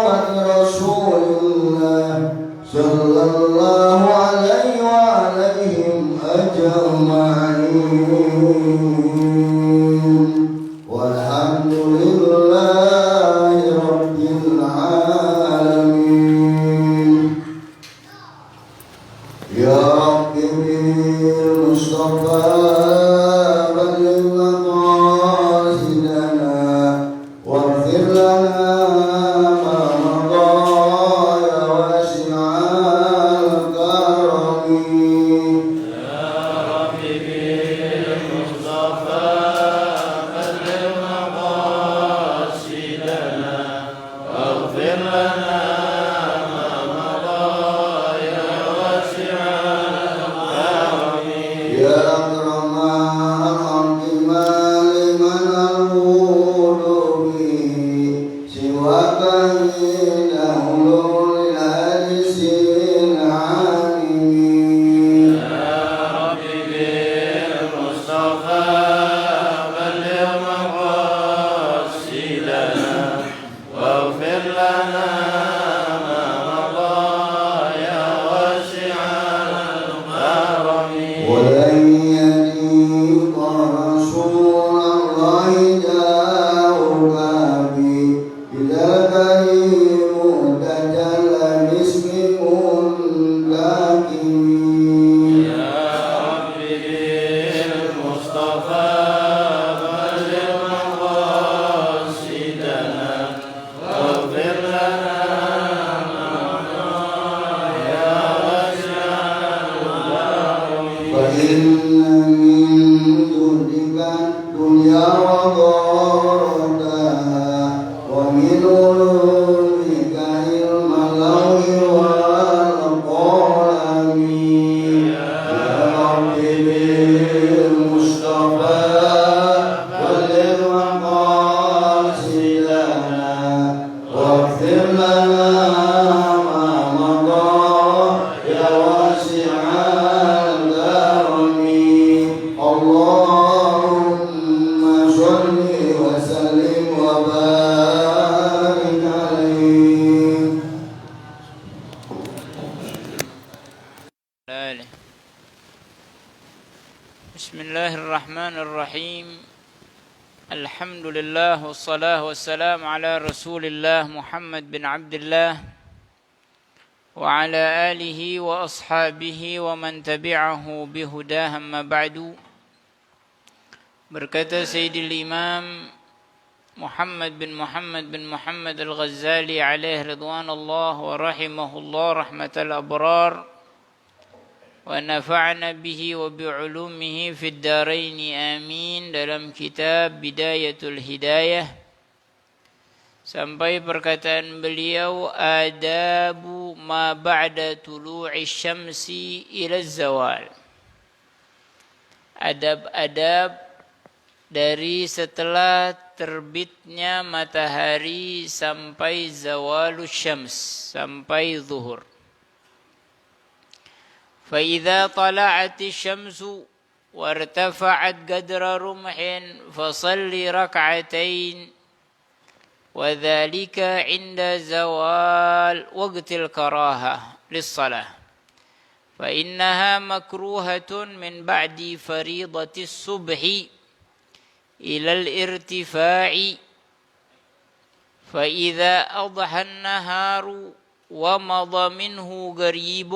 محمد رسول الله صلى الله عليه وعليهم أجمعين والحمد لله رب العالمين يا رب بالمصطفى بلغ مقاصدنا واغفر لنا ما مضى يا واسع الكرم يا رب بالمصطفى بلغ مقاصدنا واغفر لنا ما مضى يا واسع الكرم يا أكرم الخلق ما لمن الغول به سواك إنه للهلس العالمين يا رب بالمصطفى بلغ مقاصدنا واغفر لنا ما مضى يا واسع الكرم ولن يليق رسول الله داؤك به إذا كريم تجلى باسم منتكم يا رب بالمصطفى بلغ مقاصدنا واغفر لنا ما مضى يا واسع الكرم فإن من جودك الدنيا وضرتها ومن علومك علم اللوح والقلم يا رب بالمصطفى بلغ مقاصدنا واغفر لنا ما مضى يا واسع الكرم اللهم صل وسلم وبارك عليه آله. بسم الله الرحمن الرحيم الحمد لله والصلاة والسلام على رسول الله محمد بن عبد الله وعلى آله وأصحابه ومن تبعه بهداه أما بعد. Berkata Sayyidil Imam Muhammad bin Muhammad Al-Ghazali alaihi ridwanullah wa rahimahullah rahmatal abrar wa nafa'na bihi wa bi'ulumihi fid darain amin dalam kitab Bidayatul Hidayah sampai perkataan beliau adabu ma ba'da tulu'i syamsi ila zawal, adab-adab dari setelah terbitnya matahari sampai zawalus syams, sampai zuhur. Fa idza tala'atis syamsu wartafa'at qadra rumhin fasalli rak'atain wa dzalika 'inda zawal waqtil karahah lis-shalah. Fa innaha makruhatun min ba'di fariidatis subhi إلى الارتفاع فإذا أضحى النهار ومضى منه قريب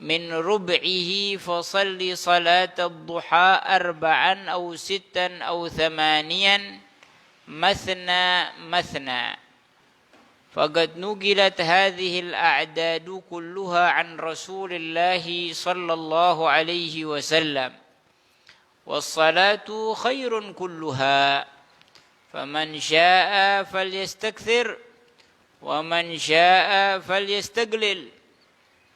من ربعه فصل صلاة الضحى 4 أو 6 أو 8 مثنى فقد نقلت هذه الأعداد كلها عن رسول الله صلى الله عليه وسلم والصلاة خير كلها فمن شاء فليستكثر ومن شاء فليستقلل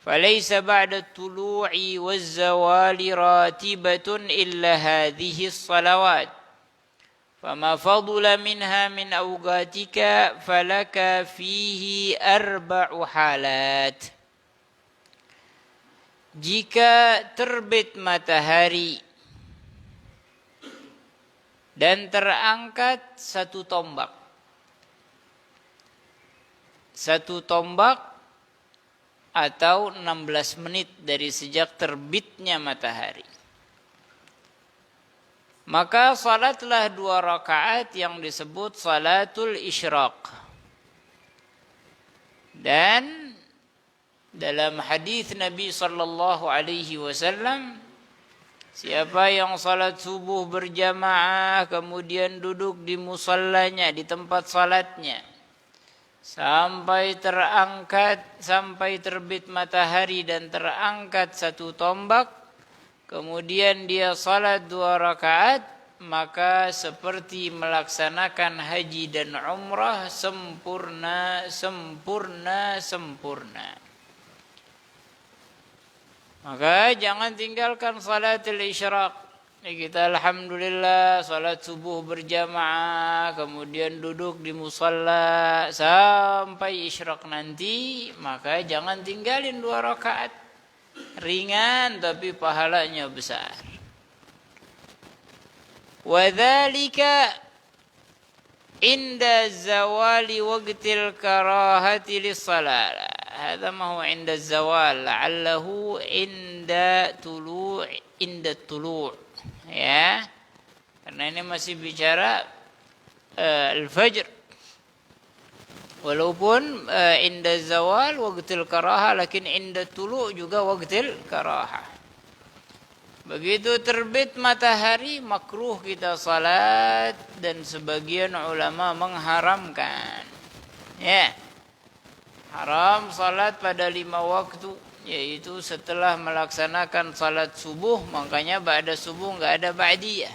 فليس بعد الطلوع والزوال راتبة إلا هذه الصلوات فما فضل منها من أوقاتك فلك فيه 4 حالات. Jika terbit matahari dan terangkat 1 tombak, 1 tombak atau 16 menit dari sejak terbitnya matahari. Maka salatlah 2 rakaat yang disebut salatul isyraq. Dan dalam hadis Nabi sallallahu alaihi wasallam, siapa yang salat subuh berjamaah kemudian duduk di musallanya, di tempat salatnya, sampai terbit matahari dan terangkat 1 tombak, kemudian dia salat 2 rakaat, maka seperti melaksanakan haji dan umrah sempurna. Maka jangan tinggalkan salatul isyraq. Kita alhamdulillah salat subuh berjamaah, kemudian duduk di musalla sampai isyraq nanti, maka jangan tinggalin 2 rakaat. Ringan tapi pahalanya besar. Wadzalika inda zawali waqtil karahati lis-salat. Hadza ma huwa inda zawal, la'allahu inda tulu', ya. Karena ini masih bicara al-fajr. Walaupun inda zawal waqtil karaha, lakin inda tulu' juga waqtil karaha. Begitu terbit matahari makruh kita salat, dan sebagian ulama mengharamkan. Ya. Haram salat pada 5 waktu, yaitu setelah melaksanakan salat subuh, makanya ba'da subuh enggak ada ba'diyah.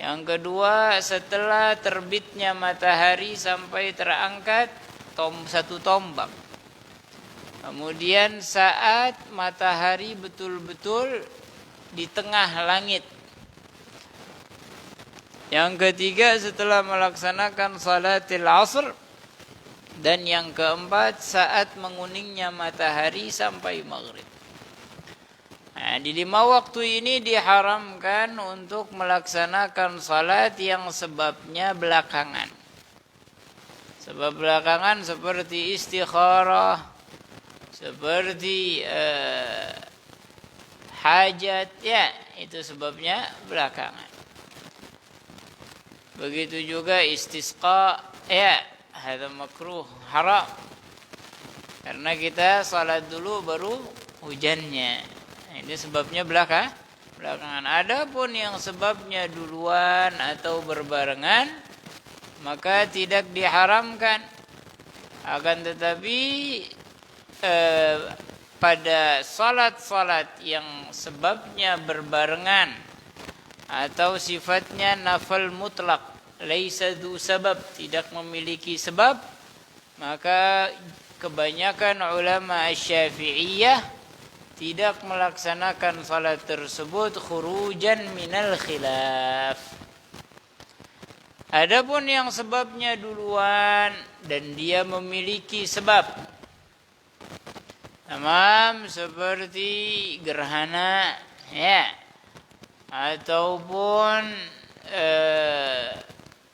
Yang kedua, setelah terbitnya matahari sampai terangkat 1 tombak. Kemudian saat matahari betul-betul di tengah langit. Yang ketiga, setelah melaksanakan salatil asr. Dan yang keempat, saat menguningnya matahari sampai maghrib. Nah, di 5 waktu ini diharamkan untuk melaksanakan salat yang sebabnya belakangan. Sebab belakangan seperti istikharah, seperti hajat, ya, itu sebabnya belakangan. Begitu juga istisqa, ya, hadza makruh, haram. Karena kita salat dulu baru hujannya. Ini sebabnya belakangan. Adapun yang sebabnya duluan atau berbarengan, maka tidak diharamkan. Akan tetapi pada salat-salat yang sebabnya berbarengan atau sifatnya nafal mutlak, laisa dzu sabab, tidak memiliki sebab, maka kebanyakan ulama Syafi'iyah tidak melaksanakan salat tersebut khurujan minal khilaf. Adapun yang sebabnya duluan dan dia memiliki sebab, tamam, seperti gerhana, ya, ataupun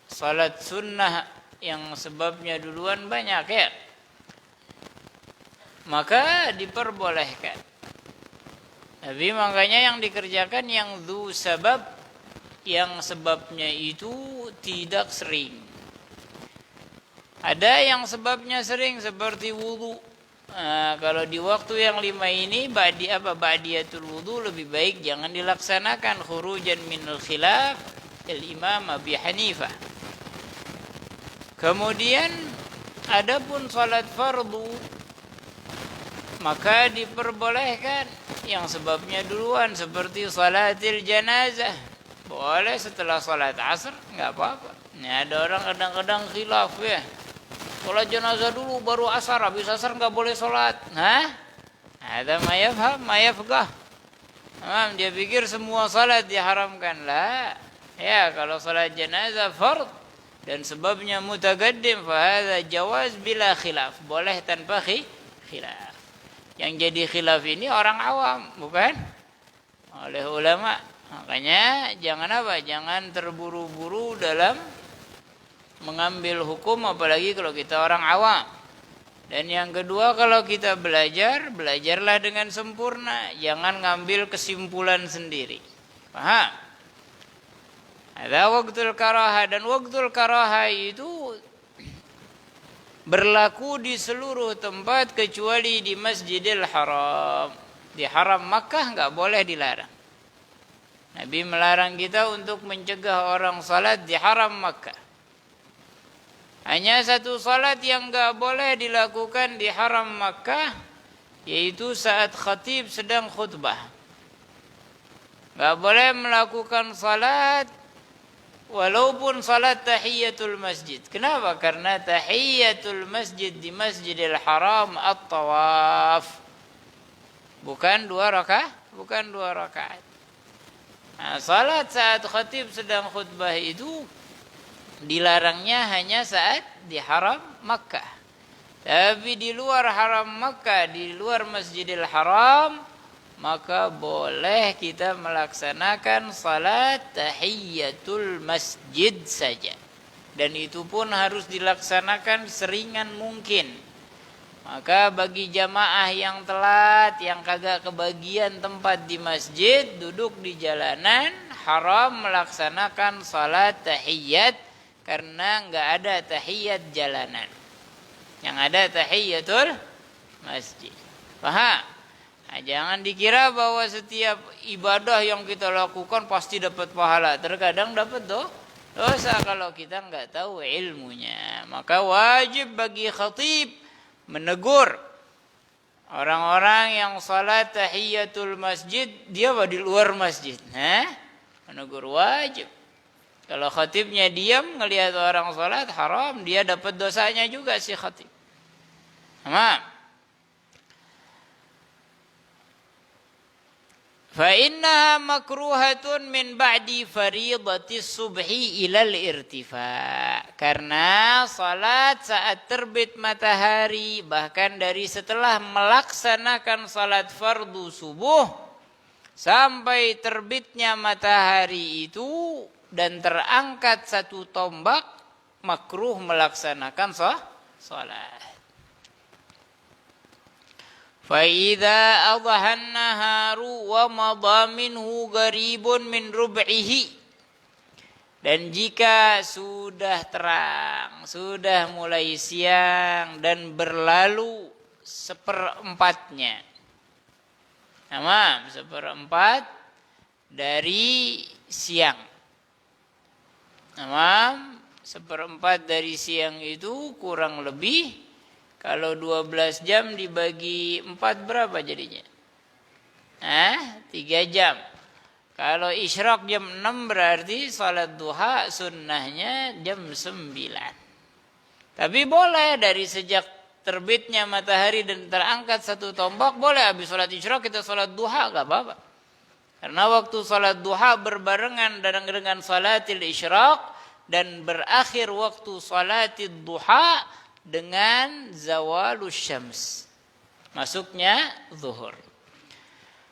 salat sunnah yang sebabnya duluan banyak, ya, maka diperbolehkan. Tapi makanya yang dikerjakan yang dzu sabab, yang sebabnya itu tidak sering. Ada yang sebabnya sering seperti wudu. Nah, kalau di waktu yang 5 ini ba'diyatul wudu lebih baik jangan dilaksanakan khurujan minal khilaf al-Imam Abi Hanifah. Kemudian adapun salat fardu, maka diperbolehkan yang sebabnya duluan seperti salatil janazah. Boleh setelah salat asar, enggak apa-apa. Ini ada orang kadang-kadang khilaf, ya. Salat jenazah dulu baru asar, habis asar enggak boleh salat. Hah? Ada mayafqah. Dia pikir semua salat diharamkan. Lah. Ya, kalau salat jenazah fard dan sebabnya mutaqaddim, fa hadza jawaz bila khilaf. Boleh tanpa khilaf. Yang jadi khilaf ini orang awam, bukan oleh ulama. Makanya jangan terburu-buru dalam mengambil hukum, apalagi kalau kita orang awam. Dan yang kedua, kalau kita belajar, belajarlah dengan sempurna, jangan ngambil kesimpulan sendiri. Paham? Ada waktul karaha, dan waktul karaha itu berlaku di seluruh tempat kecuali di Masjidil Haram. Di Haram Makkah nggak boleh dilarang. Nabi melarang kita untuk mencegah orang salat di Haram Makkah. Hanya satu salat yang nggak boleh dilakukan di Haram Makkah, yaitu saat khatib sedang khutbah. Nggak boleh melakukan salat walaupun salat tahiyatul masjid. Kenapa? Karena tahiyatul masjid di Masjidil Haram at-tawaf. Bukan dua rakaat. Nah, salat saat khatib sedang khutbah itu dilarangnya hanya saat di Haram Makkah. Tapi di luar Haram Makkah, di luar Masjidil Haram, maka boleh kita melaksanakan salat tahiyatul masjid saja. Dan itu pun harus dilaksanakan seringan mungkin. Maka bagi jamaah yang telat, yang kagak kebagian tempat di masjid, duduk di jalanan, haram melaksanakan salat tahiyat karena enggak ada tahiyat jalanan. Yang ada tahiyatul masjid. Paham? Nah, jangan dikira bahwa setiap ibadah yang kita lakukan pasti dapat pahala. Terkadang dapat dosa kalau kita enggak tahu ilmunya. Maka wajib bagi khatib menegur orang-orang yang salat tahiyatul masjid, dia di luar masjid. Menegur wajib. Kalau khatibnya diam ngelihat orang salat haram, dia dapat dosanya juga si khatib. Paham? Fa innaha makruhatun min ba'di fariidati subhi ilal irtifa. Karena salat saat terbit matahari, bahkan dari setelah melaksanakan salat fardu subuh sampai terbitnya matahari itu dan terangkat satu tombak, makruh melaksanakan salat. فَإِذَا أَضْحَى النَّهَارُ وَمَضَى مِنْهُ قَرِيبٌ مِنْ رُبْعِهِ. Dan jika sudah terang, sudah mulai siang dan berlalu seperempatnya. Tamam, seperempat dari siang. Tamam, seperempat dari siang itu kurang lebih, kalau 12 jam dibagi 4 berapa jadinya? 3 jam. Kalau isyraq jam 6 berarti salat duha sunnahnya jam 9. Tapi boleh dari sejak terbitnya matahari dan terangkat satu tombak, boleh habis salat isyraq kita salat duha, gak apa-apa. Karena waktu salat duha berbarengan dengan salatil isyraq dan berakhir waktu salatid duha dengan zawalus syams, masuknya zuhur.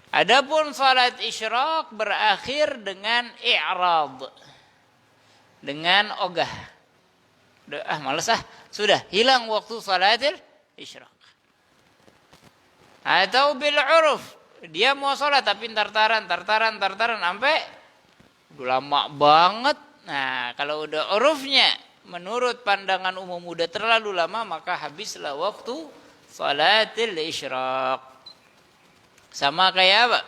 Adapun salat isyraq berakhir dengan i'rad, dengan ogah. Malas sudah hilang waktu salatil isyraq. Atau bil uruf, dia mau salat tapi tartaran sampai udah lama banget. Nah, kalau udah urufnya menurut pandangan umum udah terlalu lama, maka habislah waktu salatil isyraq. Sama kayak apa?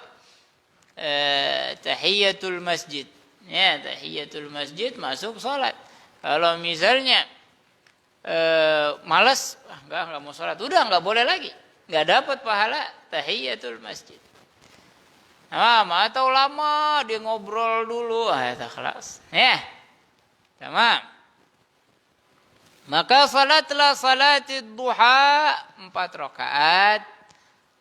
Tahiyatul masjid. Ya, tahiyatul masjid masuk salat. Kalau misalnya malas, enggak mau salat, udah enggak boleh lagi. Enggak dapat pahala tahiyatul masjid. Atau lama dia ngobrol dulu, itu kelas. Ya. Tamam. Maka salatlah salatid duha 4 rakaat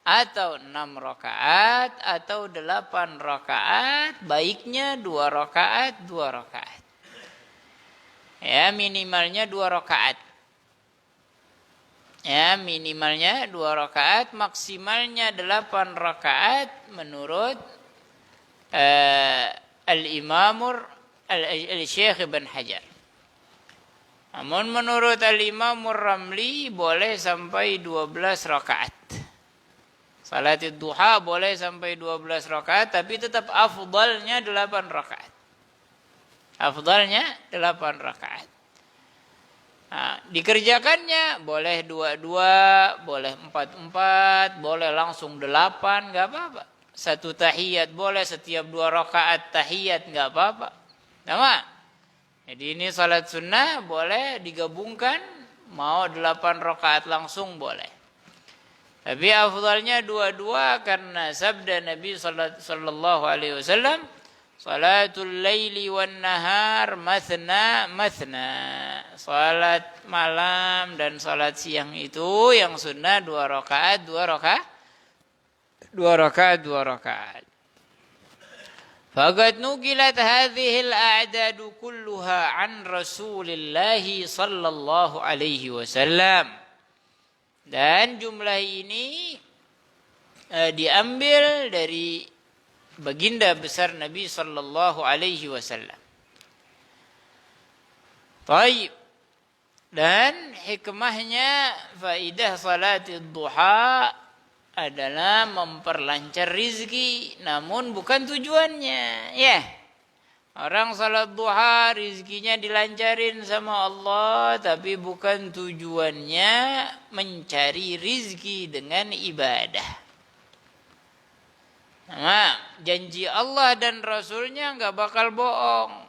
atau 6 rakaat atau 8 rakaat, baiknya 2 rakaat. Ya, minimalnya 2 rakaat. Ya, minimalnya 2 rakaat, maksimalnya 8 rakaat menurut Al-Imamur Al-Syekh Ibn Hajar. Namun menurut Al-Imam Ramli boleh sampai 12 rakaat. Salat duha boleh sampai 12 rakaat, tapi tetap afdalnya 8 rakaat. Afdalnya 8 rakaat. Nah, dikerjakannya boleh 2-2, boleh 4-4, boleh langsung 8, nggak apa-apa. Satu tahiyat boleh, setiap 2 rakaat tahiyat nggak apa-apa. Sama. Jadi ini salat sunnah boleh digabungkan, mau 8 rakaat langsung boleh. Tapi afdalnya 2-2 karena sabda Nabi sallallahu alaihi wasallam, salatul laili wan nahar mathna mathna. Salat malam dan salat siang itu yang sunnah 2 rakaat, 2 rakaat, 2 rakaat, 2 rakaat. Faqad nuqilat hadhihi al-a'dad kulluha an Rasulillah sallallahu alaihi wasallam. Dan jumlah ini diambil dari baginda besar Nabi sallallahu alaihi wasallam. Baik. Dan hikmahnya faidah salat duha adalah memperlancar rizki, namun bukan tujuannya. Ya, orang salat duha rizkinya dilancarin sama Allah, tapi bukan tujuannya mencari rizki dengan ibadah. Nah, janji Allah dan Rasulnya nggak bakal bohong.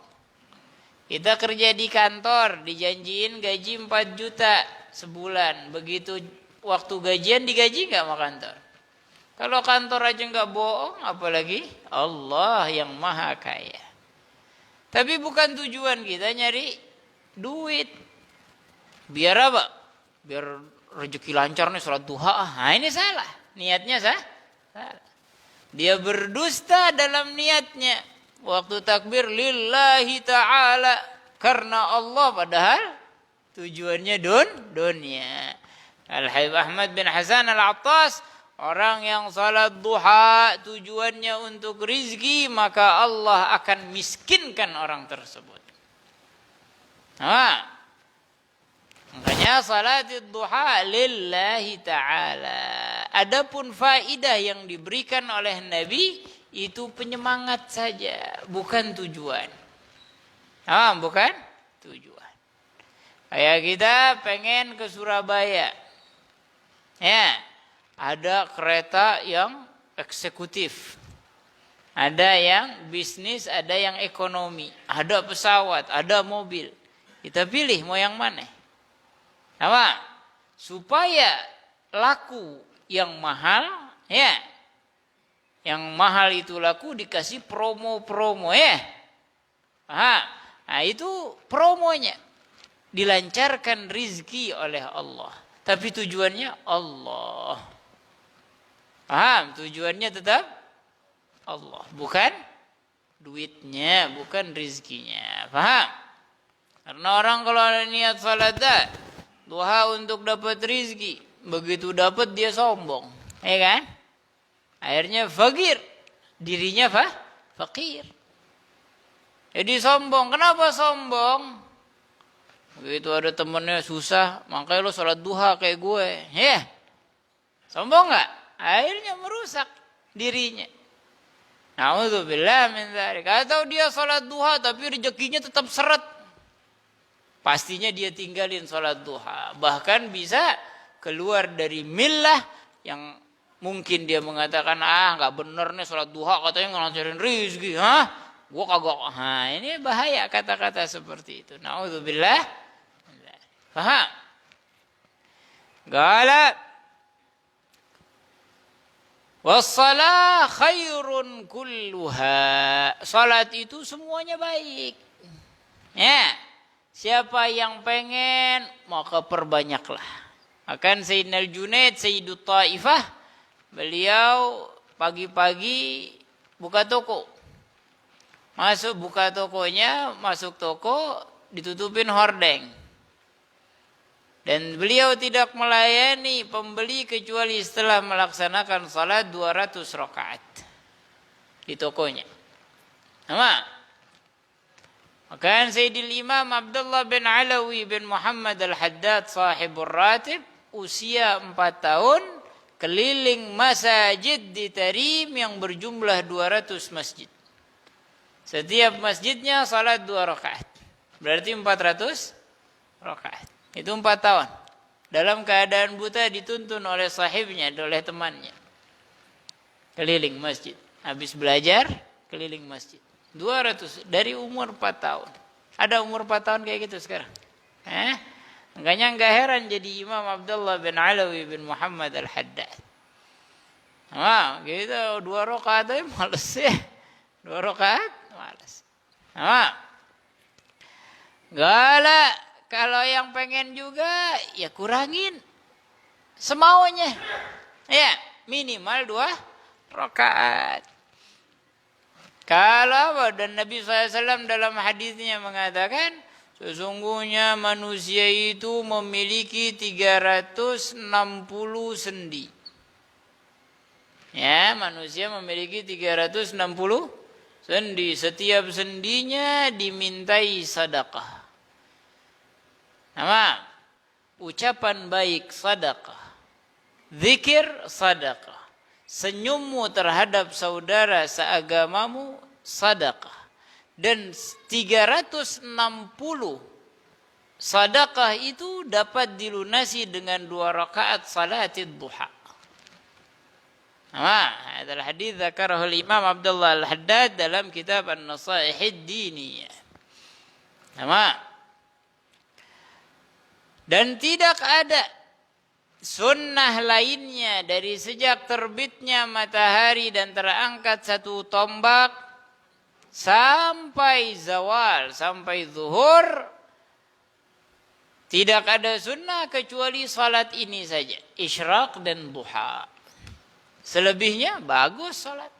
Kita kerja di kantor, dijanjiin gaji 4 juta sebulan. Begitu waktu gajian digaji nggak sama kantor? Kalau kantor aja nggak bohong, apalagi Allah yang maha kaya. Tapi bukan tujuan kita nyari duit. Biar apa? Biar rezeki lancar nih salat duha. Nah ini salah. Niatnya salah. Dia berdusta dalam niatnya. Waktu takbir lillahi ta'ala. Karena Allah, padahal tujuannya dunia. Al-Habib Ahmad bin Hasan Al-Attas, orang yang salat duha tujuannya untuk rizki, maka Allah akan miskinkan orang tersebut. Nah, makanya salat duha lillahi ta'ala. Adapun faidah yang diberikan oleh Nabi itu penyemangat saja, bukan tujuan. Bukan tujuan. Kayak kita pengen ke Surabaya. Ya, ada kereta yang eksekutif. Ada yang bisnis, ada yang ekonomi. Ada pesawat, ada mobil. Kita pilih mau yang mana. Apa? Supaya laku yang mahal, ya. Yang mahal itu laku dikasih promo-promo, ya. Paham? Nah, itu promonya. Dilancarkan rizki oleh Allah. Tapi tujuannya Allah. Paham? Tujuannya tetap Allah. Bukan duitnya, bukan rizkinya. Paham? Karena orang kalau ada niat salat duha untuk dapat rizki. Begitu dapat dia sombong. Ya kan? Akhirnya fakir. Dirinya fakir. Jadi sombong. Kenapa sombong? Begitu ada temennya susah, makanya lo salat duha kayak gue. Ya. Sombong gak? Akhirnya merusak dirinya. Na'udzubillah min dzalik. Atau dia salat duha tapi rezekinya tetap seret. Pastinya dia tinggalin salat duha. Bahkan bisa keluar dari millah yang mungkin dia mengatakan, gak bener nih salat duha katanya ngelancarin rizki. Gue kagak. Ini bahaya kata-kata seperti itu. Na'udzubillah. Faham? Qala wassalah khairun kulluha. Salat itu semuanya baik. Ya. Siapa yang pengen maka perbanyaklah. Akan Sayyidina Al-Junaid, Sayyidut Taifah, beliau pagi-pagi buka toko. Buka tokonya, masuk toko ditutupin hordeng. Dan beliau tidak melayani pembeli kecuali setelah melaksanakan salat 200 rakaat di tokonya. Sama. Maka Sayyidil Imam Abdullah bin Alawi bin Muhammad Al-Haddad sahibur ratib usia 4 tahun keliling masjid di Tarim yang berjumlah 200 masjid. Setiap masjidnya salat 2 rakaat. Berarti 400 rakaat. Itu 4 tahun. Dalam keadaan buta dituntun oleh sahibnya, oleh temannya. Keliling masjid. Habis belajar, keliling masjid. 200 dari umur 4 tahun. Ada umur 4 tahun kayak gitu sekarang? Makanya enggak heran jadi Imam Abdullah bin Alawi bin Muhammad Al-Haddad. Nah, gitu 2 rakaat aja males ya. 2 rakaat males. Nah, galak kalau yang pengen juga ya kurangin semaunya. Ya, minimal 2 rakaat. Kalau apa? Dan Nabi SAW dalam hadisnya mengatakan, sesungguhnya manusia itu memiliki 360 sendi. Ya, manusia memiliki 360 sendi. Setiap sendinya dimintai sedekah. Nama, ucapan baik sedekah. Zikir sedekah. Senyummu terhadap saudara seagamamu sedekah. Dan 360 sedekah itu dapat dilunasi dengan 2 rakaat salatid duha. Nah, adalah hadis zakarahul Imam Abdullah Al-Haddad dalam kitab An-Nasaihid Diniyah. Nah, dan tidak ada sunnah lainnya dari sejak terbitnya matahari dan terangkat 1 tombak sampai zawal, sampai zuhur. Tidak ada sunnah kecuali salat ini saja, isyraq dan duha. Selebihnya bagus salat.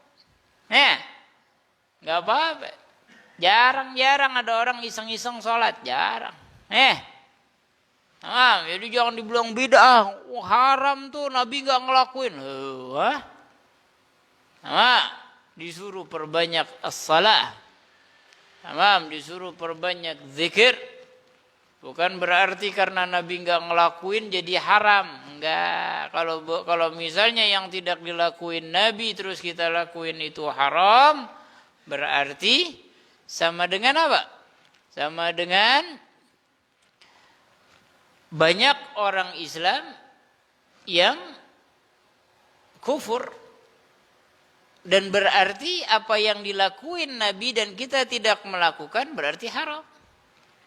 Enggak apa-apa. Jarang-jarang ada orang iseng-iseng salat, jarang. Jadi jangan dibilang bid'ah, haram tuh Nabi nggak ngelakuin. Disuruh perbanyak as-salah. Disuruh perbanyak zikir. Bukan berarti karena Nabi nggak ngelakuin jadi haram. Enggak. Kalau misalnya yang tidak dilakuin Nabi terus kita lakuin itu haram, berarti sama dengan apa? Sama dengan banyak orang Islam yang kufur. Dan berarti apa yang dilakuin Nabi dan kita tidak melakukan berarti haram.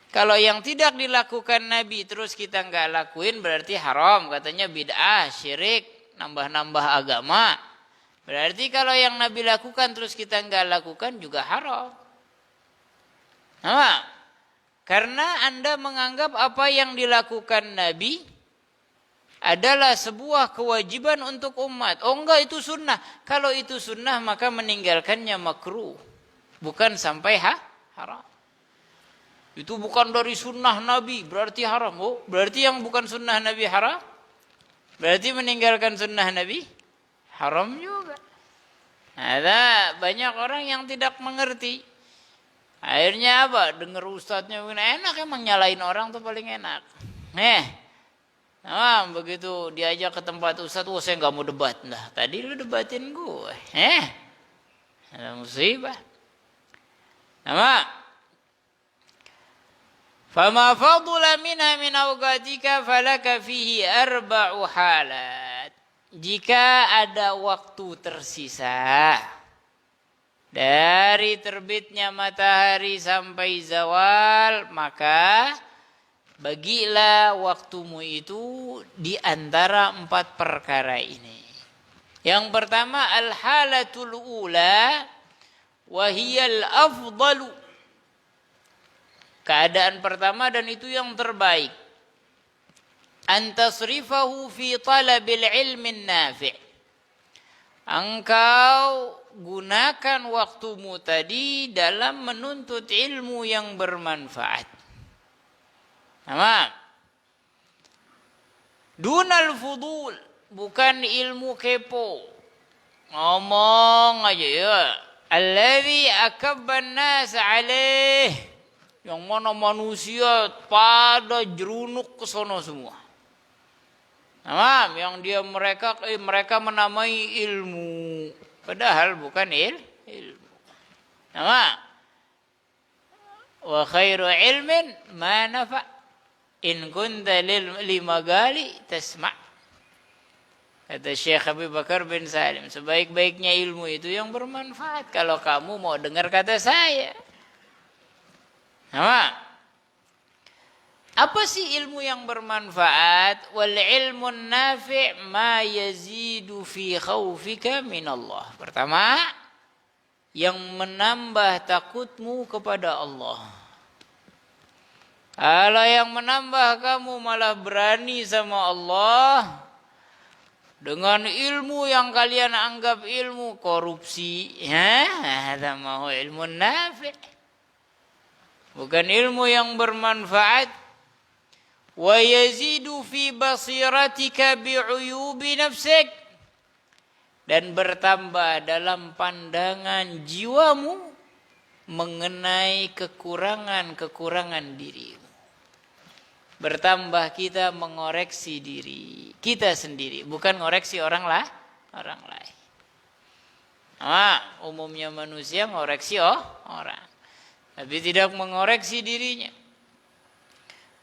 Kalau yang tidak dilakukan Nabi terus kita nggak lakuin berarti haram. Katanya bid'ah, syirik, nambah-nambah agama. Berarti kalau yang Nabi lakukan terus kita nggak lakukan juga haram. Nah, karena Anda menganggap apa yang dilakukan Nabi adalah sebuah kewajiban untuk umat. Oh enggak, itu sunnah. Kalau itu sunnah maka meninggalkannya makruh. Bukan sampai haram. Itu bukan dari sunnah Nabi, berarti haram. Oh, berarti yang bukan sunnah Nabi haram? Berarti meninggalkan sunnah Nabi haram juga. Ada banyak orang yang tidak mengerti. Akhirnya apa? Dengar ustadznya enak, emang nyalain orang tuh paling enak. Begitu diajak ke tempat ustadz, saya nggak mau debat. Nah, tadi lu debatin gue. Ada musibah. Fama fadula minha min awqatika falaka fihi 4 halat. Jika ada waktu tersisa dari terbitnya matahari sampai zawal, maka bagilah waktumu itu di antara 4 perkara ini. Yang pertama, al-halatul ula wa hiyal afdalu. Keadaan pertama dan itu yang terbaik. Antasrifahu fi talabil ilmin nafi'. Engkau gunakan waktumu tadi dalam menuntut ilmu yang bermanfaat. Dunal fudul, bukan ilmu kepo. Ngomong aja ya. Alladhi akabban nas alaih. Yang mana manusia pada jerunuk ke sono semua. Nah, yang mereka menamai ilmu, padahal bukan ilmu. Nah, wa khairu ilmin ma nafa in kunta limagali tasma'. Kata Syekh Habib Bakar bin Salim, sebaik-baiknya ilmu itu yang bermanfaat kalau kamu mau dengar kata saya. Apa sih ilmu yang bermanfaat? Wal ilmun nafi' ma yazidu fi khaufika minallah. Pertama, yang menambah takutmu kepada Allah. Kalau yang menambah kamu malah berani sama Allah dengan ilmu yang kalian anggap ilmu korupsi, ada mau ilmu nafi'. Bukan ilmu yang bermanfaat. Wa yazidu fi basiratika bi'uyubi nafsik. Dan bertambah dalam pandangan jiwamu mengenai kekurangan-kekurangan dirimu. Bertambah kita mengoreksi diri kita sendiri, bukan ngoreksi orang lain. Umumnya manusia ngoreksi orang, tapi tidak mengoreksi dirinya.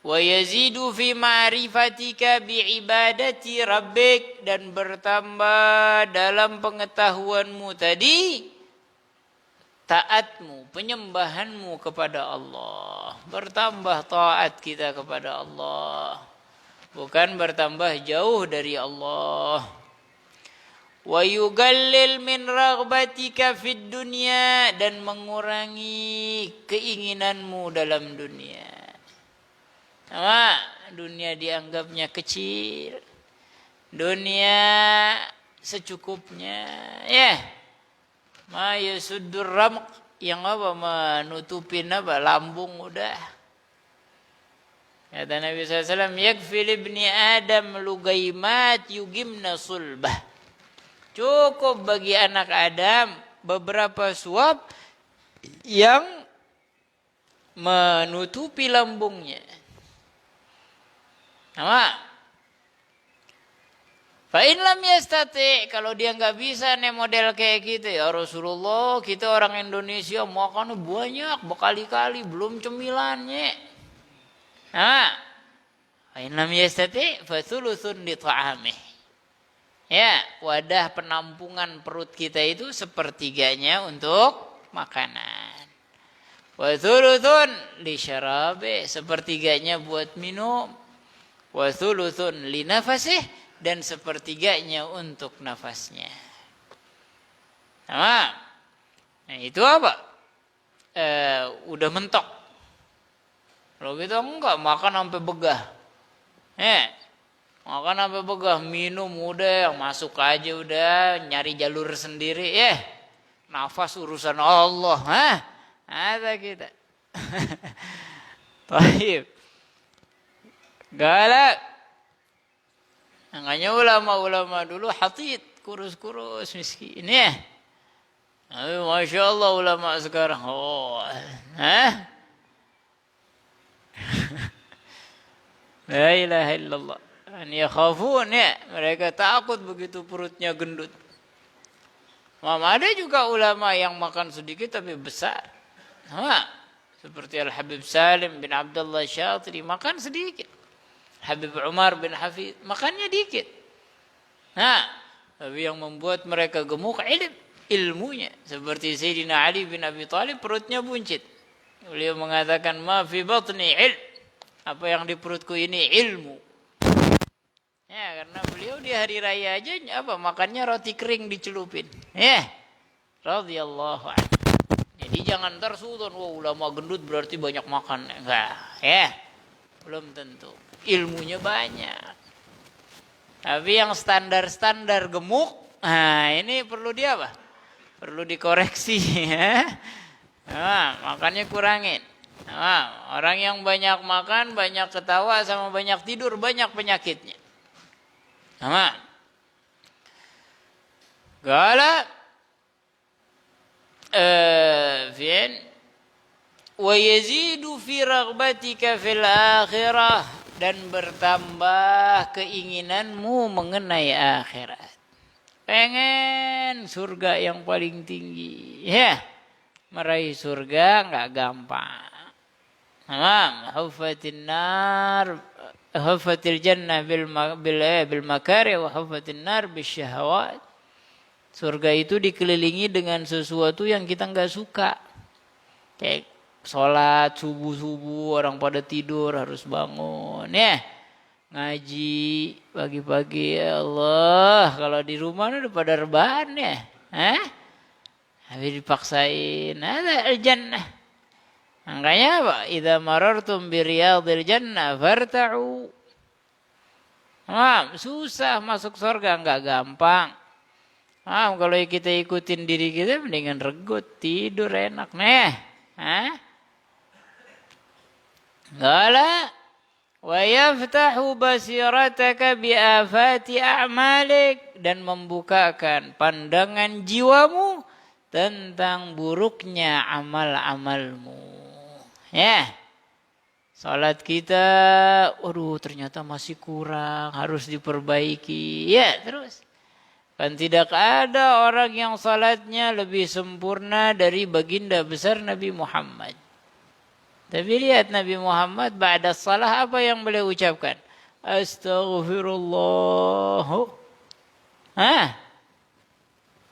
Wa yazidu fi ma'rifatika bi'ibadati rabbik. Dan bertambah dalam pengetahuanmu tadi, taatmu, penyembahanmu kepada Allah. Bertambah taat kita kepada Allah, bukan bertambah jauh dari Allah. Wa yugallil min raghbatika fid dunya. Dan mengurangi keinginanmu dalam dunia. Dunia dianggapnya kecil, dunia secukupnya, ma yasuddur ramaq, yang menutupin lambung udah. Kata Nabi SAW, yakfil ibni Adam lugaimat yugimna sulbah. Cukup bagi anak Adam beberapa suap yang menutupi lambungnya. Fa'in lam yastati, kalau dia nggak bisa nih model kayak gitu, ya Rasulullah, kita orang Indonesia makan banyak berkali-kali belum cemilannya. Fa'in lam yastati fa thuluthun li ta'amih. Ya, wadah penampungan perut kita itu sepertiganya untuk makanan. Wa thuluthun li syarabi, sepertiganya buat minum. Wa thuluthun li nafasih, dan sepertiganya untuk nafasnya. Nah itu apa? Udah mentok. Kalau kita enggak, makan sampai begah. Makan sampai begah, minum udah, yang masuk aja udah, nyari jalur sendiri. Nafas urusan Allah. Ada kita. Baik. Galak. Makanya ulama-ulama dulu hatid, kurus-kurus, miskin. Masya Allah ulama sekarang. La ilaha illallah. Yakhafun, mereka takut begitu perutnya gendut. Ada juga ulama yang makan sedikit tapi besar. Seperti Al-Habib Salim bin Abdullah Syatri, makan sedikit. Habib Umar bin Hafid, makannya dikit. Tapi yang membuat mereka gemuk ilmunya. Seperti Sayyidina Ali bin Abi Thalib, perutnya buncit. Beliau mengatakan, ma fi batni ilm. Apa yang di perutku ini ilmu. Karena beliau di hari raya aja makannya roti kering dicelupin. Radhiyallahu anhu. Jadi jangan tersudon, ulama gendut berarti banyak makan. Enggak, belum tentu. Ilmunya banyak. Tapi yang standar-standar gemuk, ini perlu perlu dikoreksi. Makannya kurangin. Orang yang banyak makan, banyak ketawa, sama banyak tidur, banyak penyakitnya. Gala, wa yazidu fi raghbatika fil akhirah, dan bertambah keinginanmu mengenai akhirat. Pengen surga yang paling tinggi, ya. Meraih surga enggak gampang. Huffatil jannah bil makari wa huffatin nar bisyahawat. Surga itu dikelilingi dengan sesuatu yang kita enggak suka. Kayak sholat subuh-subuh orang pada tidur harus bangun, ya. Ngaji pagi-pagi, ya Allah, kalau di rumah udah pada rebahan, ya. Habis dipaksain, ada al-jannah. Makanya apa? Idza marartum bi riyadil jannah farta'u. Susah masuk surga, enggak gampang. Kalau kita ikutin diri kita mendingan regut, tidur enak, nih. Qala wa yaftahu basirataka bi afati a'malik, dan membukakan pandangan jiwamu tentang buruknya amal-amalmu. Ya. Salat kita, waduh ternyata masih kurang, harus diperbaiki. Ya, terus. Kan tidak ada orang yang salatnya lebih sempurna dari baginda besar Nabi Muhammad. Tapi lihat Nabi Muhammad ba'da salah apa yang beliau ucapkan? Astaghfirullah.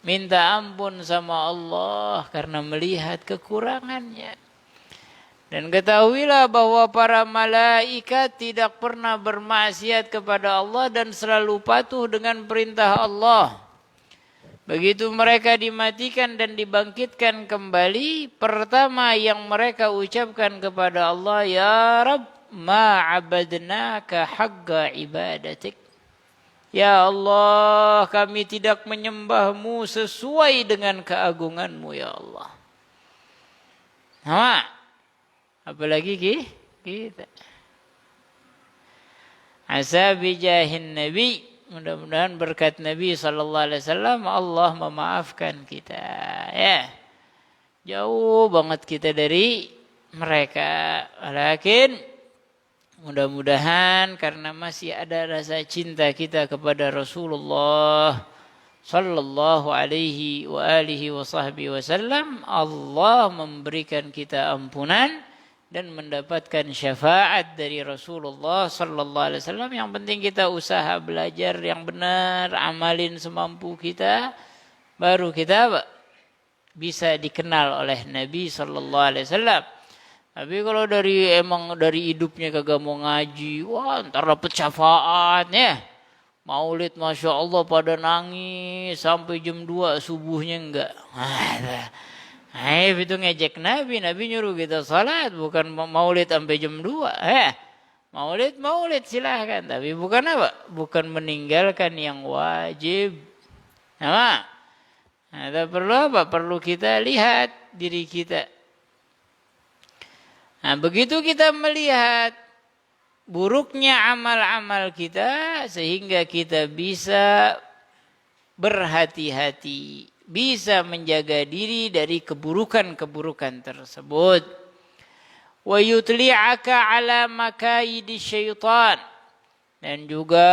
Minta ampun sama Allah karena melihat kekurangannya. Dan ketahuilah bahwa para malaikat tidak pernah bermaksiat kepada Allah dan selalu patuh dengan perintah Allah. Begitu mereka dimatikan dan dibangkitkan kembali, pertama yang mereka ucapkan kepada Allah, ya Rabb, ma'abadnaka haqqa ibadatik. Ya Allah, kami tidak menyembahmu sesuai dengan keagunganmu, ya Allah. Apalagi kita. Asa bijahin Nabi, mudah-mudahan berkat Nabi SAW Allah memaafkan kita. Ya, jauh banget kita dari mereka. Walakin mudah-mudahan karena masih ada rasa cinta kita kepada Rasulullah sallallahu alaihi wa alihi wa sahbihi wasallam, Allah memberikan kita ampunan dan mendapatkan syafaat dari Rasulullah sallallahu alaihi wasallam. Yang penting kita usaha belajar yang benar, amalin semampu kita, baru kita bisa dikenal oleh Nabi sallallahu alaihi wasallam. Tapi kalau dari hidupnya kagak mau ngaji, wah ntar dapet syafaat, ya. Maulid Masya Allah pada nangis sampai jam 2 subuhnya enggak. Itu ngejek Nabi nyuruh kita salat, bukan maulid sampai jam 2. Maulid silahkan, tapi bukan apa? Bukan meninggalkan yang wajib. Perlu apa? Perlu kita lihat diri kita. Begitu kita melihat buruknya amal-amal kita, sehingga kita bisa berhati-hati, bisa menjaga diri dari keburukan-keburukan tersebut. Wa yutli'aka ala makaidi syaitan, dan juga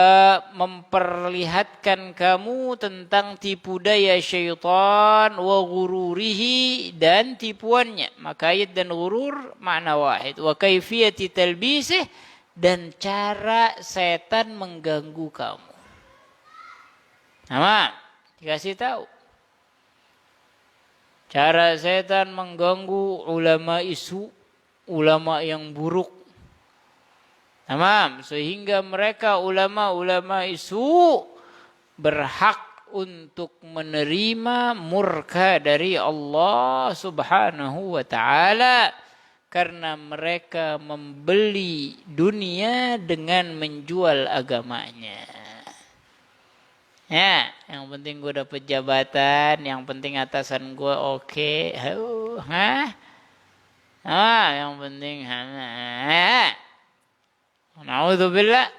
memperlihatkan kamu tentang tipu daya syaitan, wa ghururihi, dan tipuannya. Makaid dan ghurur makna wahid. Wa kaifiyati talbisih, dan cara setan mengganggu kamu. Dikasih tahu. Cara setan mengganggu ulama isu, ulama yang buruk. Sehingga mereka ulama-ulama isu berhak untuk menerima murka dari Allah Subhanahu wa taala, karena mereka membeli dunia dengan menjual agamanya. Ya, yang penting gue dapet jabatan, yang penting atasan gue oke. Yang penting Na'udzubillah,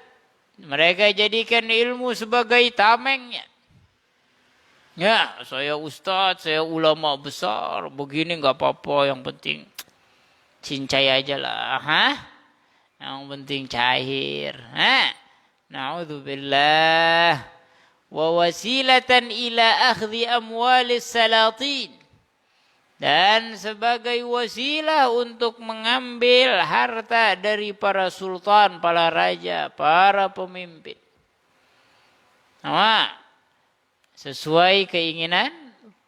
mereka jadikan ilmu sebagai tamengnya. Ya, saya ustadz, saya ulama besar, begini nggak apa-apa, yang penting cincai aja lah, yang penting cair. Na'udzubillah. Wa wasilatan ila akhdhi amwalis salatin, dan sebagai wasilah untuk mengambil harta dari para sultan, para raja, para pemimpin. Sesuai keinginan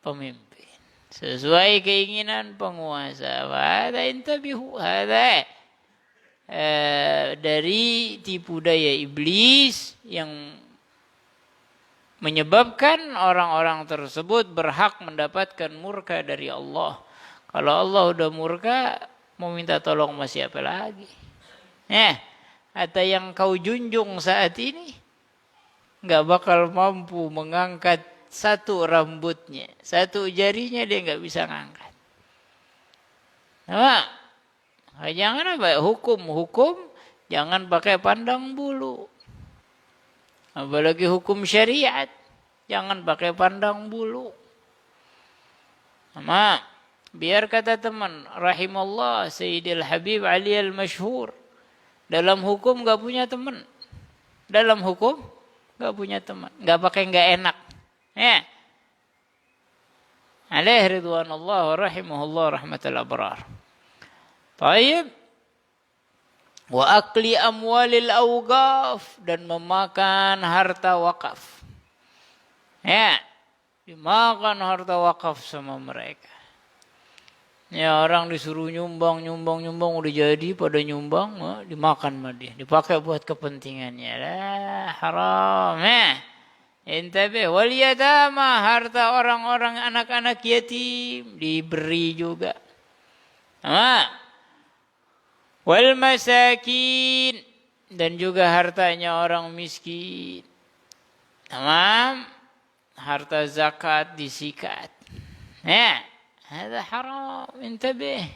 pemimpin, sesuai keinginan penguasa. Hada intabihu, hada dari tipu daya iblis yang menyebabkan orang-orang tersebut berhak mendapatkan murka dari Allah. Kalau Allah udah murka, mau minta tolong sama siapa lagi? Atau yang kau junjung saat ini nggak bakal mampu mengangkat satu rambutnya, satu jarinya dia nggak bisa ngangkat. Jangan apa? Hukum jangan pakai pandang bulu. Apalagi hukum syariat, jangan pakai pandang bulu. Biar kata teman, rahimallah Sayyidil Habib Ali al-Masyhur, dalam hukum gak punya teman. Dalam hukum gak punya teman, gak pakai gak enak. Alaih ridwanullah wa rahimahullah rahmatul abrar. Taib. Wa akli amwalil awqaf, dan memakan harta wakaf. Dimakan harta wakaf sama mereka. Orang disuruh nyumbang udah jadi pada nyumbang, dimakan sama dia, dipakai buat kepentingannya. Haram. Intabe wal yatama, harta orang-orang anak-anak yatim diberi juga. Wal masakin, dan juga hartanya orang miskin. Harta zakat disikat. Ada haram, intabih.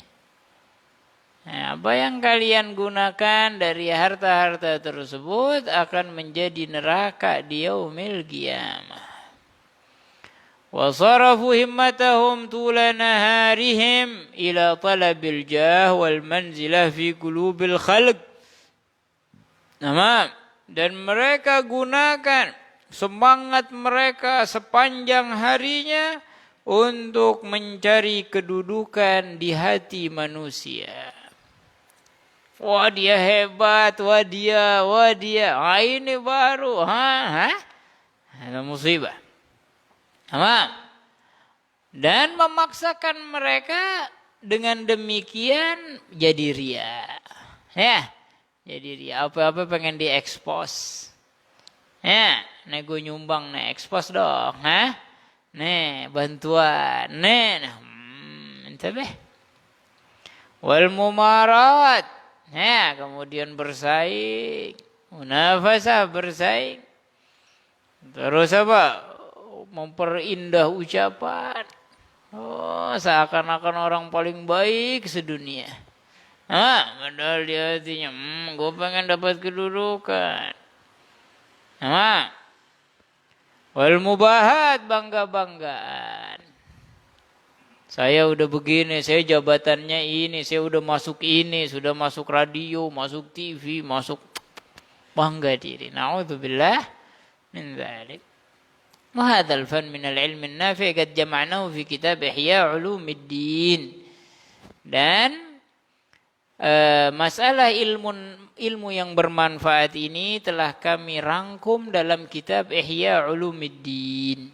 Apa yang kalian gunakan dari harta-harta tersebut akan menjadi neraka di yaumil qiyamah. Wa sarafu himmatahum tula naharihim ila talabil jah wal manzilah fi qulubil khalq. Dan mereka gunakan semangat mereka sepanjang harinya untuk mencari kedudukan di hati manusia. Wah dia hebat, wah dia. Ini baru, ada musibah. Dan memaksakan mereka dengan demikian jadi ria. Jadi ria, apa-apa pengen diekspos. Gue nyumbang, ekspos dong. Bantuan. Intabih. Wal mumarat. Kemudian bersaing. Munafasah, bersaing. Terus apa? Memperindah ucapan. Seakan-akan orang paling baik sedunia. Padahal di hatinya, gue pengen dapat kedudukan. Wal mubahat, bangga-banggaan. Saya udah begini, saya jabatannya ini, saya udah masuk ini, sudah masuk radio, masuk TV, masuk, bangga diri. Na'udzubillah min dzalik. وهذا الفن من العلم النافع قد جمعناه في كتاب إحياء علوم الدين. Dan masalah ilmu yang bermanfaat ini telah kami rangkum dalam kitab Ihya Ulumuddin.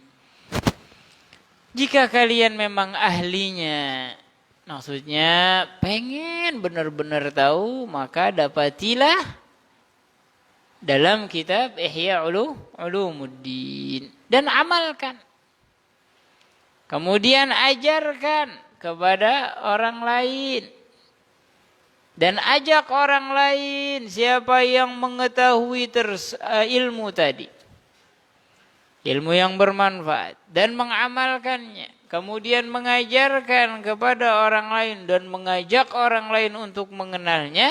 Jika kalian memang ahlinya, maksudnya pengen benar-benar tahu, maka dapatilah dalam kitab Ihya Ulumuddin dan amalkan. Kemudian ajarkan kepada orang lain. Dan ajak orang lain siapa yang mengetahui ilmu tadi. Ilmu yang bermanfaat. Dan mengamalkannya. Kemudian mengajarkan kepada orang lain dan mengajak orang lain untuk mengenalnya.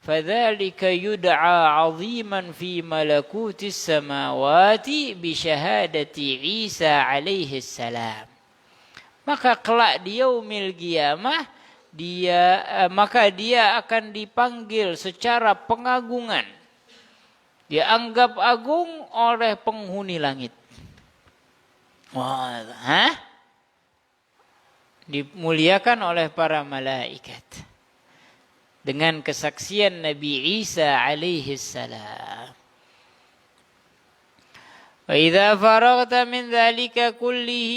فَذَلِكَ يُدْعَى عَظِيمًا فِي مَلَكُوتِ السَّمَاوَاتِ بِشَهَادَةِ عِيسَى عَلَيْهِ السَّلَامِ. Maka kelak di yaumil qiyamah maka dia akan dipanggil secara pengagungan. Dianggap agung oleh penghuni langit. Wah, dimuliakan oleh para malaikat dengan kesaksian Nabi Isa alaihi salam. وإذا فرغت من ذلك كله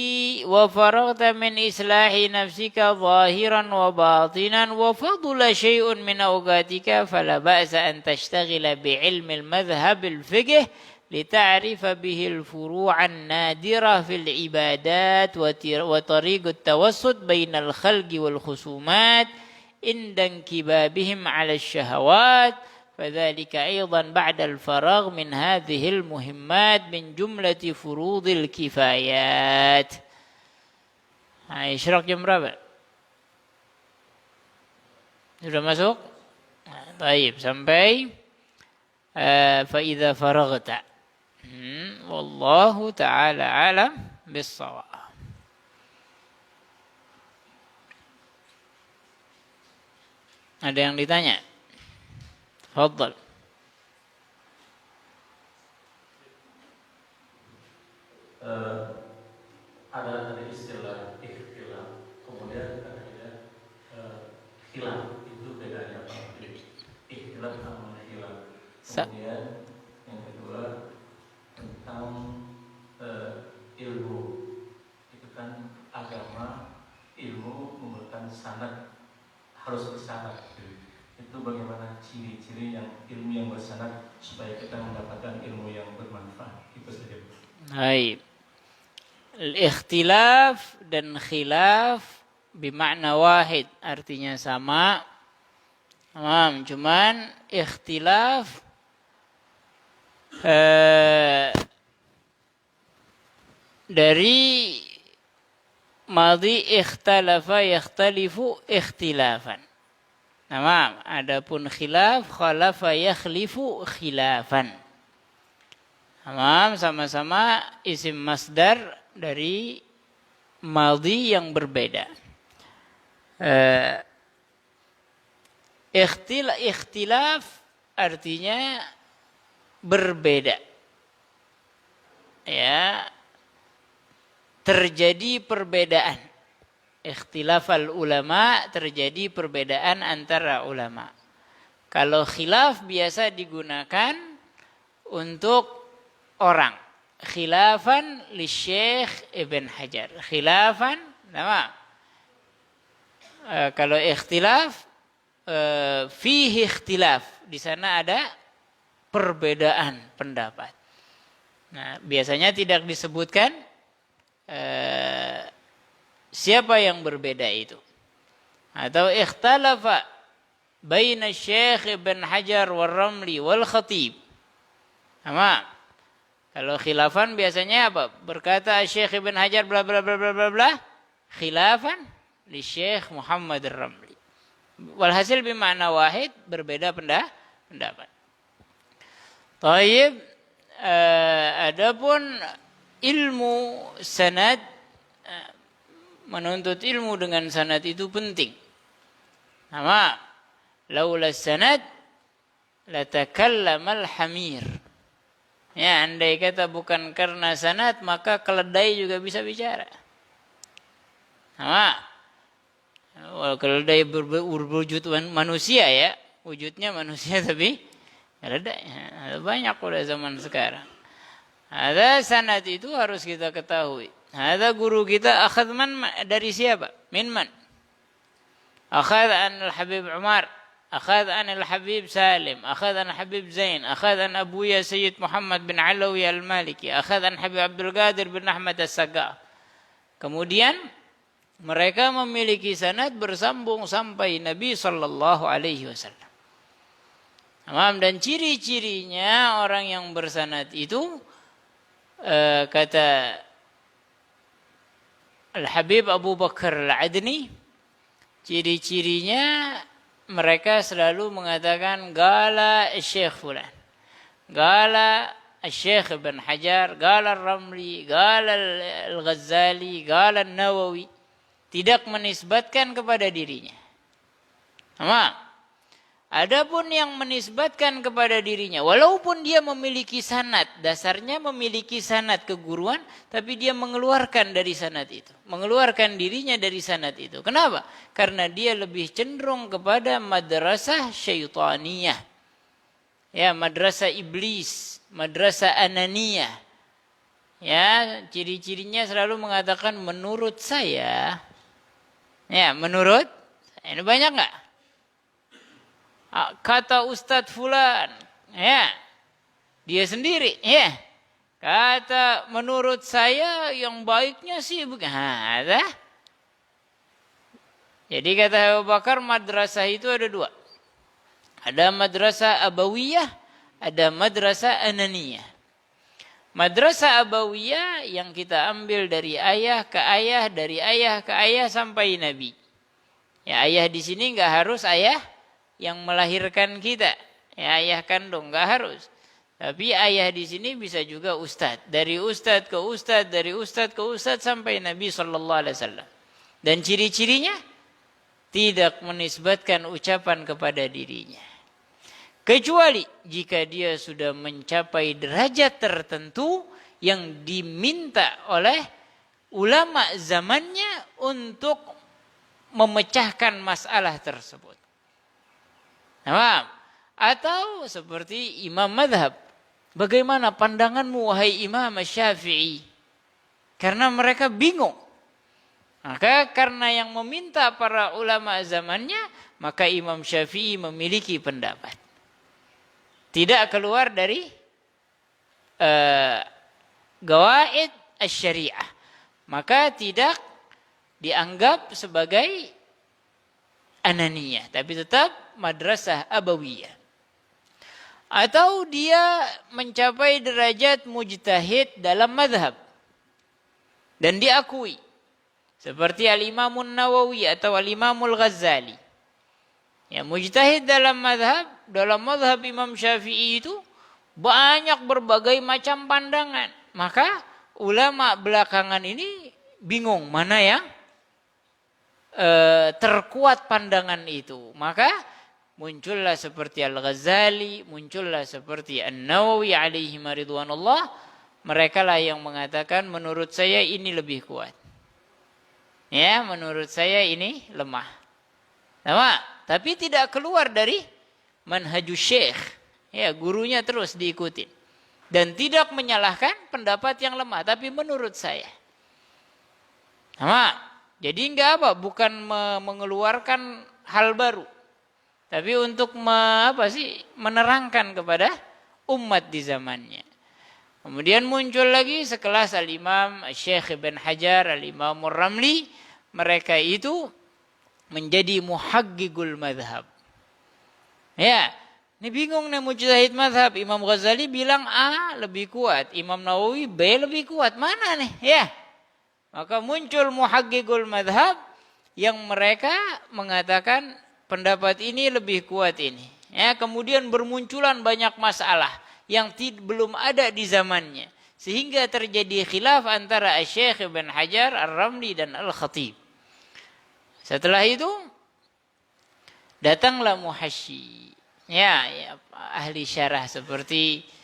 وفرغت من إصلاح نفسك ظاهرا وباطنا وفضل شيء من أوقاتك فلا بأس أن تشتغل بعلم المذهب الفقه لتعرف به الفروع النادرة في العبادات وطريق التوسط بين الخلق والخصومات عند انكبابهم على الشهوات فذلك أيضا بعد الفراغ من هذه المهمات من جملة فروض الكفايات. Isyraq jam berapa? Sudah masuk? Baik, sampai فإذا فرغت. Wallahu ta'ala alam bis-shawab. Ada yang ditanya? Tafadhal. Ada istilah ikhtilaf, kemudian ada khilaf, itu bedanya apa? Ikhtilaf sama khilaf. Kemudian yang kedua tentang ilmu, itu kan agama, ilmu memerlukan sanad, harus bersanad. Itu bagaimana ciri-ciri yang ilmu yang bersanad supaya kita mendapatkan ilmu yang bermanfaat. Itu saja. Baik. Ikhtilaf dan khilaf bimakna wahid, artinya sama. Cuman ikhtilaf dari madhi ikhtalafa yakhtalifu ikhtilafan. Nah, adapun khilaf khalafa yakhlifu khilafan. Sama-sama isim masdar dari madhi yang berbeda. Ikhtilaf artinya berbeda. Ya, terjadi perbedaan. Ikhtilaf al-ulama, terjadi perbedaan antara ulama. Kalau khilaf biasa digunakan untuk orang. Khilafan li Syekh Ibn Hajar. Khilafan, nama. Kalau ikhtilaf, fihi ikhtilaf. Di sana ada perbedaan pendapat. Nah, biasanya tidak disebutkan siapa yang berbeda itu. Atau ikhtalafa baina Syekh Ibn Hajar wal Ramli wal Khatib. Sama. Kalau khilafan biasanya apa? Berkata Syekh Ibn Hajar bla bla bla bla bla bla. Khilafan li Syekh Muhammad Ar-Ramli. Walhasil bimakna wahid, berbeda pendapat. Taib, adapun ilmu sanad, menuntut ilmu dengan sanad itu penting. Nama, laula sanad latakallamal hamir. Ya, andai kata bukan karena sanad, maka keledai juga bisa bicara. Nama, keledai berwujud manusia ya, wujudnya manusia tapi keledai. Banyak udah zaman sekarang. Ada sanad itu harus kita ketahui. Ada guru kita akhad dari siapa? Min man? Akhad an al-Habib Umar, akhad an al-Habib Salim, akhad an al-Habib Zain, akhad an Abuya Sayyid Muhammad bin Alawi al-Maliki, akhad an Habib Abdul Qadir bin Ahmad as-Sagaf. Kemudian mereka memiliki sanad bersambung sampai Nabi sallallahu alaihi wasallam. Dan ciri-cirinya orang yang bersanad itu kata Al-Habib Abu Bakar Al-Adni, ciri-cirinya mereka selalu mengatakan gala Syekh fulan, gala Syekh Ibn Hajar, gala Ramli, gala Al-Ghazali, gala Nawawi. Tidak menisbatkan kepada dirinya. Adapun yang menisbatkan kepada dirinya, walaupun dia memiliki sanad, dasarnya memiliki sanad keguruan, tapi dia mengeluarkan dari sanad itu, mengeluarkan dirinya dari sanad itu. Kenapa? Karena dia lebih cenderung kepada madrasah syaitaniyah, ya, madrasah iblis, madrasah ananiyah. Ya, ciri-cirinya selalu mengatakan menurut saya. Ya, menurut ini banyak nggak? Kata Ustadz Fulan, ya, dia sendiri, ya, kata menurut saya yang baiknya sih ada. Jadi kata Abu Bakar, madrasah itu ada dua, ada madrasah abawiyah, ada madrasah ananiyah. Madrasah abawiyah yang kita ambil dari ayah ke ayah, dari ayah ke ayah sampai Nabi. Ya, ayah di sini nggak harus ayah yang melahirkan kita, ya, ayah kandung, nggak harus. Tapi ayah di sini bisa juga ustadz, dari ustadz ke ustadz, dari ustadz ke ustadz sampai Nabi Sallallahu Alaihi Wasallam. Dan ciri-cirinya tidak menisbatkan ucapan kepada dirinya, kecuali jika dia sudah mencapai derajat tertentu yang diminta oleh ulama zamannya untuk memecahkan masalah tersebut. Atau seperti imam madhab. Bagaimana pandanganmu wahai Imam Syafi'i? Karena mereka bingung. Maka karena yang meminta para ulama zamannya, maka Imam Syafi'i memiliki pendapat. Tidak keluar dari gawaid asy-syariah. Maka tidak dianggap sebagai ananiyah, tapi tetap madrasah abawiyah. Atau dia mencapai derajat mujtahid dalam madhab dan diakui, seperti Al-Imamun Nawawi atau Al-Imamul Ghazali. Ya, mujtahid dalam madhab Imam Syafi'i itu banyak berbagai macam pandangan. Maka ulama belakangan ini bingung mana yang terkuat pandangan itu. Maka muncullah seperti Al-Ghazali, muncullah seperti An-Nawawi alaihi ridwanullah. Mereka lah yang mengatakan menurut saya ini lebih kuat. Ya, menurut saya ini lemah. Tapi tidak keluar dari manhajus syekh. Ya, gurunya terus diikuti. Dan tidak menyalahkan pendapat yang lemah, tapi menurut saya. Jadi bukan mengeluarkan hal baru, tapi untuk menerangkan kepada umat di zamannya. Kemudian muncul lagi sekelas Al-Imam Syekh Ibn Hajar, Al-Imam Ramli. Mereka itu menjadi muhaggigul madhab. Ya, ini bingung nih mujtahid madhab. Imam Ghazali bilang A lebih kuat, Imam Nawawi B lebih kuat. Mana nih? Ya. Maka muncul muhaggigul madhab yang mereka mengatakan pendapat ini lebih kuat ini. Ya, kemudian bermunculan banyak masalah yang belum ada di zamannya. Sehingga terjadi khilaf antara Syekh Ibn Hajar, Ar-Ramli dan Al-Khatib. Setelah itu datanglah muhasyi. Ya, ahli syarah seperti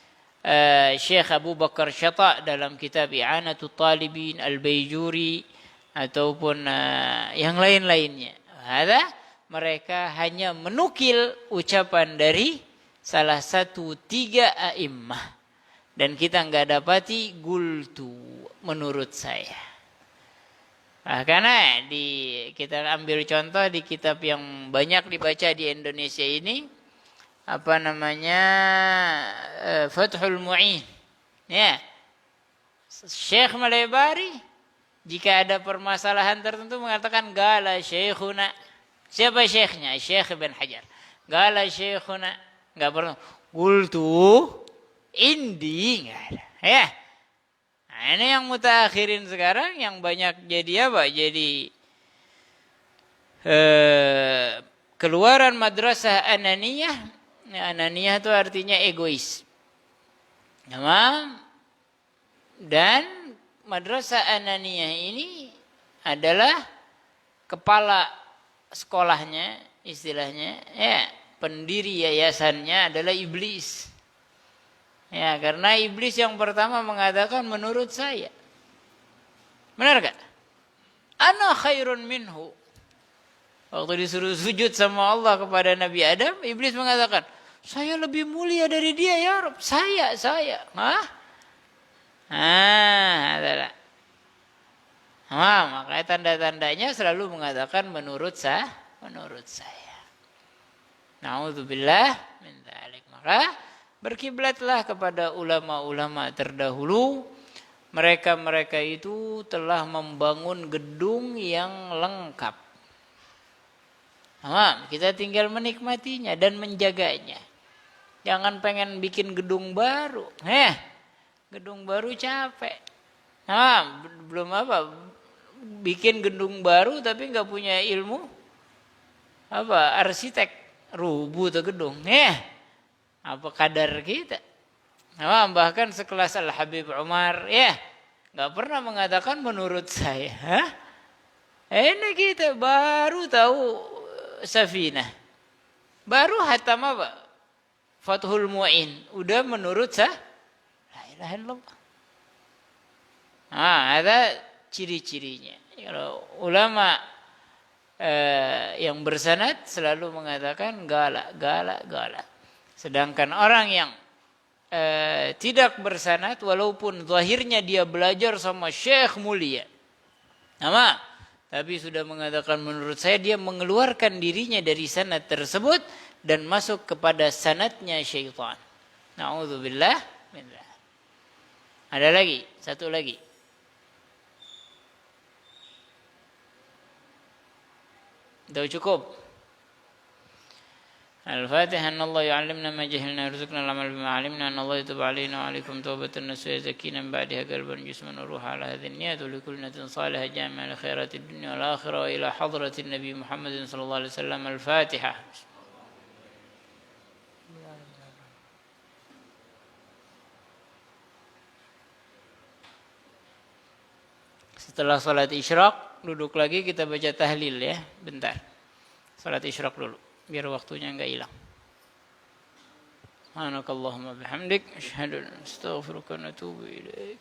Syekh Abu Bakar Syata dalam kitab I'anatul Talibin, Al-Baijuri ataupun yang lain-lainnya. Mereka hanya menukil ucapan dari salah satu 3 a'immah. Dan kita enggak dapati gultu menurut saya. Karena kita ambil contoh di kitab yang banyak dibaca di Indonesia ini, Fathul Mu'in. Ya. Syekh melebari jika ada permasalahan tertentu mengatakan gala syekhuna. Siapa syekhnya? Syekh Ibn Hajar. Gala syekhuna. Enggak pernah. Qultu indi enggak ada. Ya. Nah, ini yang mutakhirin sekarang yang banyak jadi Jadi keluaran madrasah ananiyah. Ananiyah itu artinya egois. Dan madrasah ananiyah ini adalah kepala sekolahnya istilahnya ya, pendiri yayasannya adalah iblis. Ya, karena iblis yang pertama mengatakan menurut saya. Benar gak? Ana khairun minhu. Waktu disuruh sujud sama Allah kepada Nabi Adam, iblis mengatakan, saya lebih mulia dari dia ya Rabb. Saya. Hah? Adalah. Makanya tanda-tandanya selalu mengatakan menurut saya. Na'udzubillah min dzalik. Maka berkiblatlah kepada ulama-ulama terdahulu. Mereka itu telah membangun gedung yang lengkap. Kita tinggal menikmatinya dan menjaganya. Jangan pengen bikin gedung baru. Gedung baru capek. Belum apa. Bikin gedung baru tapi nggak punya ilmu. Arsitek. Rubuh tuh gedung. Apa kadar kita? Bahkan sekelas Al-Habib Umar, nggak pernah mengatakan menurut saya. Ini kita baru tahu Safinah, baru hatam apa? Fathul Mu'in, udah menurut saya. La ilaha illallah. Ada ciri-cirinya. Kalau ulama yang bersanad selalu mengatakan galak. Sedangkan orang yang tidak bersanad walaupun zahirnya dia belajar sama syekh mulia. Tapi sudah mengatakan menurut saya dia mengeluarkan dirinya dari sanad tersebut dan masuk kepada sanadnya syaitan. Na'udzubillah min dzalik. Ada lagi, satu lagi. Sudah cukup. الفاتحة أن الله يعلمنا ما جهلنا ويرزقنا العمل بما علمنا أن الله يتوب علينا وعليكم توبة نصوح يزكينا من بعدها قلبا جسما وروحا على هذه النيات ولكل نية صالحة جامعة لخيرات الدنيا والآخرة وإلى حضرة النبي محمد صلى الله عليه وسلم الفاتحة. Setelah salat isyraq duduk lagi kita baca tahlil ya, bentar. Salat isyraq dulu biar waktunya enggak hilang. Subhanakallahumma bihamdik asyhadu an la ilaha illa anta astaghfiruka wa atubu ilaik.